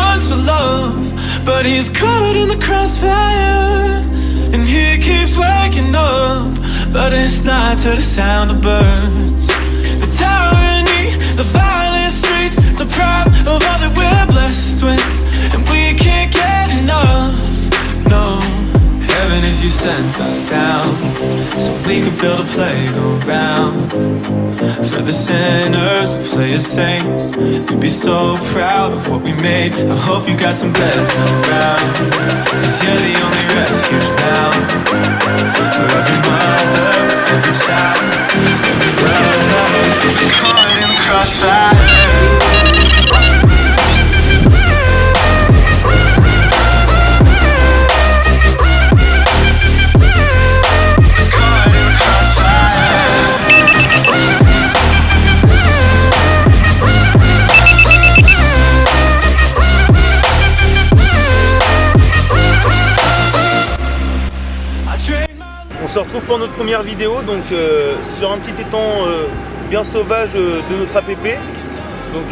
runs for love, but he's caught in the crossfire. And he keeps waking up, but it's not to the sound of birds. The tyranny, the violent streets, deprived of all that we're blessed with, and we can't get enough, no. Heaven, if you sent us down, so we could build a playground for the sinners who play as saints. We'd be so proud of what we made. I hope you got some beds around, 'cause you're the only refuge now for every mother, every child, every brother who's caught in the crossfire. On se retrouve pour notre première vidéo, donc sur un petit étang bien sauvage de notre APP, donc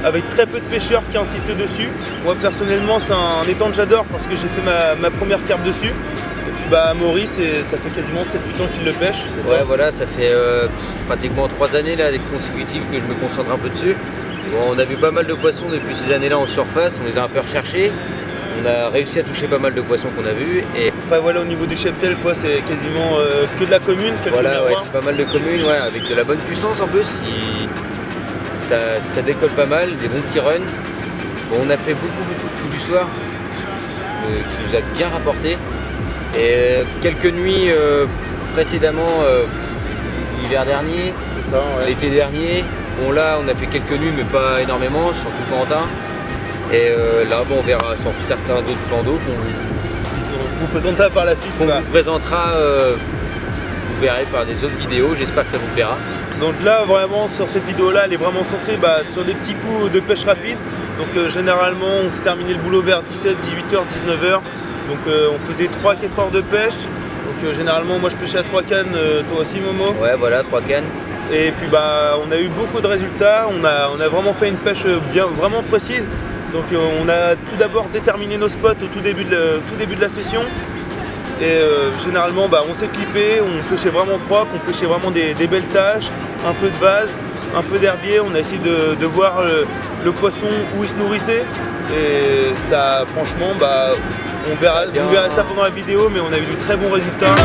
avec très peu de pêcheurs qui insistent dessus. Moi personnellement c'est un étang que j'adore parce que j'ai fait ma première carpe dessus. Et puis bah Maurice, ça fait quasiment 7-8 ans qu'il le pêche. Ouais ça voilà, ça fait pratiquement 3 années là, consécutives que je me concentre un peu dessus. Bon, on a vu pas mal de poissons depuis ces années là en surface, on les a un peu recherchés. On a réussi à toucher pas mal de poissons qu'on a vus. Et après voilà, au niveau du cheptel quoi, c'est quasiment que de la commune. Voilà, ouais, c'est pas mal de communes, ouais, avec de la bonne puissance en plus. Ça décolle pas mal, des bons petits runs. Bon, on a fait beaucoup de coups du soir qui nous a bien rapporté. Et quelques nuits précédemment, l'hiver dernier, c'est ça, ouais. L'été dernier. Bon là, on a fait quelques nuits mais pas énormément, surtout Corentin. Et là, bon, on verra sur certains d'autres plans d'eau qu'on vous présentera par la suite. On vous présentera, vous verrez par des autres vidéos, j'espère que ça vous plaira. Donc là, vraiment, sur cette vidéo-là, elle est vraiment centrée sur des petits coups de pêche rapide. Donc généralement, on s'est terminé le boulot vers 17, 18h, 19h. Donc on faisait 3-4 heures de pêche. Donc généralement, moi je pêchais à 3 cannes, toi aussi Momo. Ouais, voilà, 3 cannes. Et puis on a eu beaucoup de résultats. On a vraiment fait une pêche vraiment précise. Donc on a tout d'abord déterminé nos spots au tout début de la session. Et généralement on s'est clippé, on pêchait vraiment propre, on pêchait vraiment des belles tâches, un peu de vase, un peu d'herbier. On a essayé de voir le poisson où il se nourrissait. Et ça franchement vous verrez ça pendant la vidéo, mais on a eu de très bons résultats.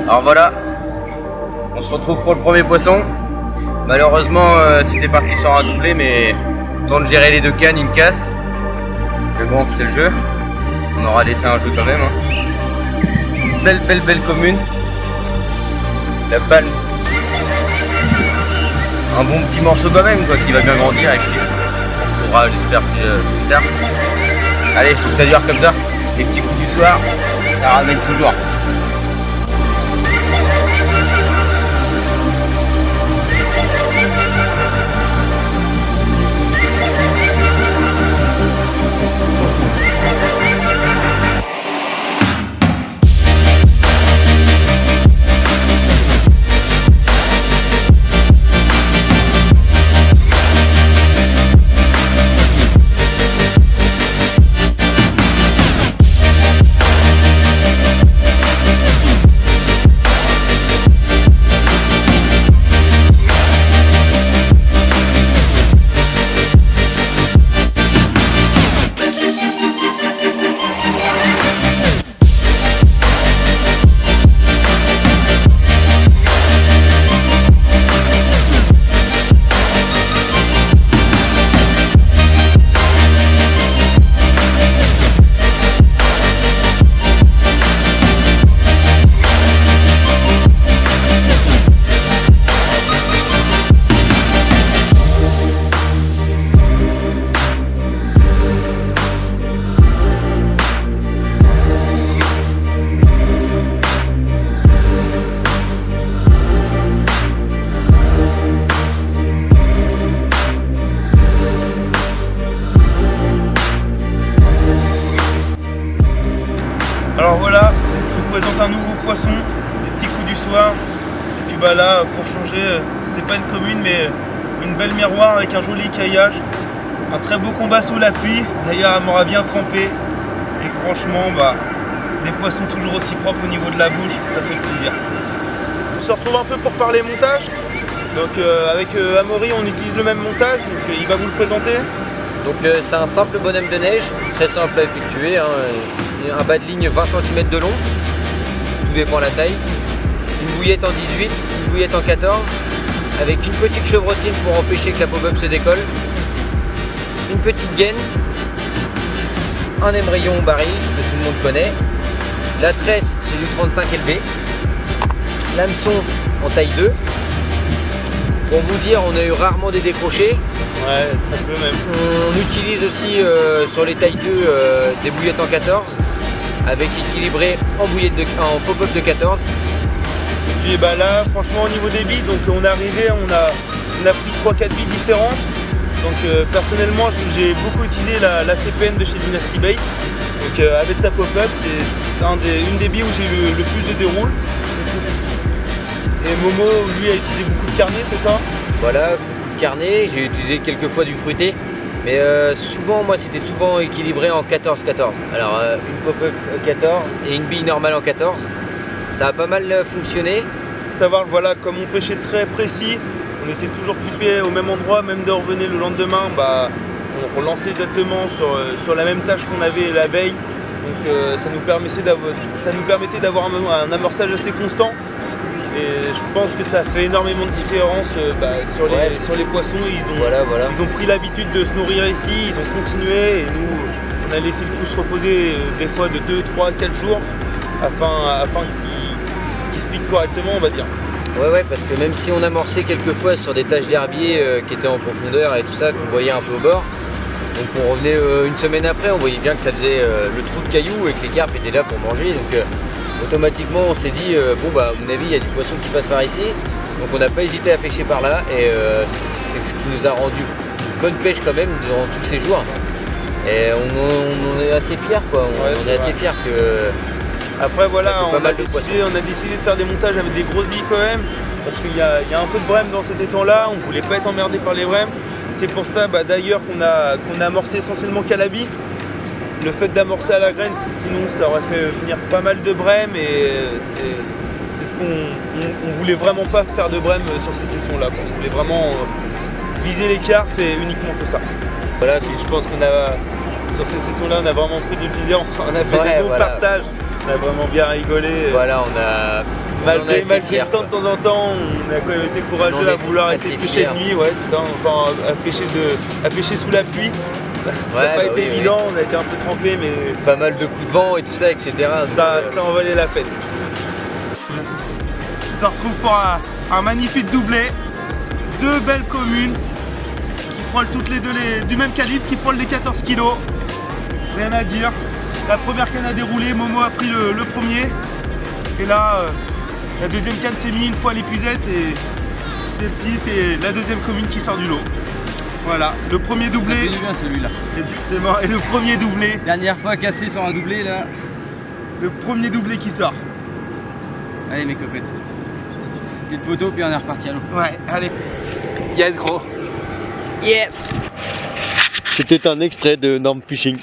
Alors voilà, on se retrouve pour le premier poisson. Malheureusement c'était parti sur un doublé, mais temps de gérer les 2 cannes, une casse. Mais bon, c'est le jeu, on aura laissé un jeu quand même. Belle commune. La balle, un bon petit morceau quand même quoi, qui va bien grandir et puis on pourra j'espère plus tard. Allez, faut que ça dure comme ça, les petits coups du soir, ça ramène toujours. poissons, des petits coups du soir. Et puis bah là, pour changer, c'est pas une commune, mais une belle miroir avec un joli caillage. Un très beau combat sous la pluie. D'ailleurs, elle m'aura bien trempé. Et franchement, bah, des poissons toujours aussi propres au niveau de la bouche, ça fait plaisir. On se retrouve un peu pour parler montage. Donc avec Amaury, on utilise le même montage, donc il va vous le présenter. Donc c'est un simple bonhomme de neige, très simple à effectuer, hein. Un bas de ligne 20 cm de long, tout dépend de la taille. Une bouillette en 18, une bouillette en 14, avec une petite chevrotine pour empêcher que la pop-up se décolle, une petite gaine, un émerillon baril que tout le monde connaît, la tresse c'est du 35 LB, l'hameçon en taille 2. Pour vous dire, on a eu rarement des décrochés. Ouais, très peu même. On utilise aussi sur les tailles 2 des bouillettes en 14 avec équilibré en pop-up de 14. Et puis bah là, franchement, au niveau des billes, donc on est arrivé, on a pris 3-4 billes différentes. Donc personnellement, j'ai beaucoup utilisé la CPN de chez Dynasty Bait. Donc avec sa pop-up, c'est une des billes où j'ai eu le plus de déroule. Et Momo, lui, a utilisé beaucoup de carnet, c'est ça? Voilà, carnet, j'ai utilisé quelques fois du fruité. Mais souvent, moi, c'était souvent équilibré en 14-14. Alors, une pop-up 14 et une bille normale en 14. Ça a pas mal fonctionné. Savoir, voilà, comme on pêchait très précis, on était toujours clippé au même endroit, même de revenir le lendemain, bah, on relançait exactement sur la même tâche qu'on avait la veille. Donc ça nous permettait d'avoir un amorçage assez constant. Et je pense que ça fait énormément de différence sur les poissons. Ils ont pris l'habitude de se nourrir ici, ils ont continué et nous on a laissé le coup se reposer des fois de 2, 3, 4 jours afin qu'ils se piquent correctement, on va dire. Ouais, parce que même si on amorçait quelques fois sur des taches d'herbier qui étaient en profondeur et tout ça, qu'on voyait un peu au bord, donc on revenait une semaine après, on voyait bien que ça faisait le trou de cailloux et que les carpes étaient là pour manger. Donc automatiquement on s'est dit, bon bah à mon avis il y a du poisson qui passe par ici. Donc on n'a pas hésité à pêcher par là et c'est ce qui nous a rendu une bonne pêche quand même durant tous ces jours. Et on est assez fiers quoi, on est assez fiers que... Après voilà, on a décidé de faire des montages avec des grosses billes quand même, parce qu'il y a un peu de brème dans cet étang-là, on ne voulait pas être emmerdé par les brèmes. C'est pour ça d'ailleurs qu'on a amorcé essentiellement qu'à la bille. Le fait d'amorcer à la graine, sinon ça aurait fait venir pas mal de brèmes et c'est ce qu'on voulait vraiment pas faire de brèmes sur ces sessions-là. On voulait vraiment viser les carpes et uniquement que ça. Voilà, je pense sur ces sessions-là, on a vraiment pris du plaisir, on a fait des bons partages. On a vraiment bien rigolé. Voilà, on a malgré le temps de temps en temps, on a quand même été courageux à vouloir essayer de pêcher de nuit, ouais, c'est ça, enfin, à pêcher sous la pluie. Ça n'a pas été évident, on a été un peu trempés, mais pas mal de coups de vent et tout ça, etc. Ça en valait la peine. On se retrouve pour un magnifique doublé. Deux belles communes qui frôlent toutes les deux du même calibre, qui frôlent les 14 kg. Rien à dire. La première canne a déroulé, Momo a pris le premier. Et là, la deuxième canne s'est mise une fois à l'épuisette et celle-ci, c'est la deuxième commune qui sort du lot. Voilà, le premier doublé. Ça fait du bien celui-là. Exactement, et le premier doublé. Dernière fois cassé sur un doublé là. Le premier doublé qui sort. Allez mes cocottes. Petite photo puis on est reparti à l'eau. Ouais, allez. Yes gros. Yes. C'était un extrait de Norm Fishing.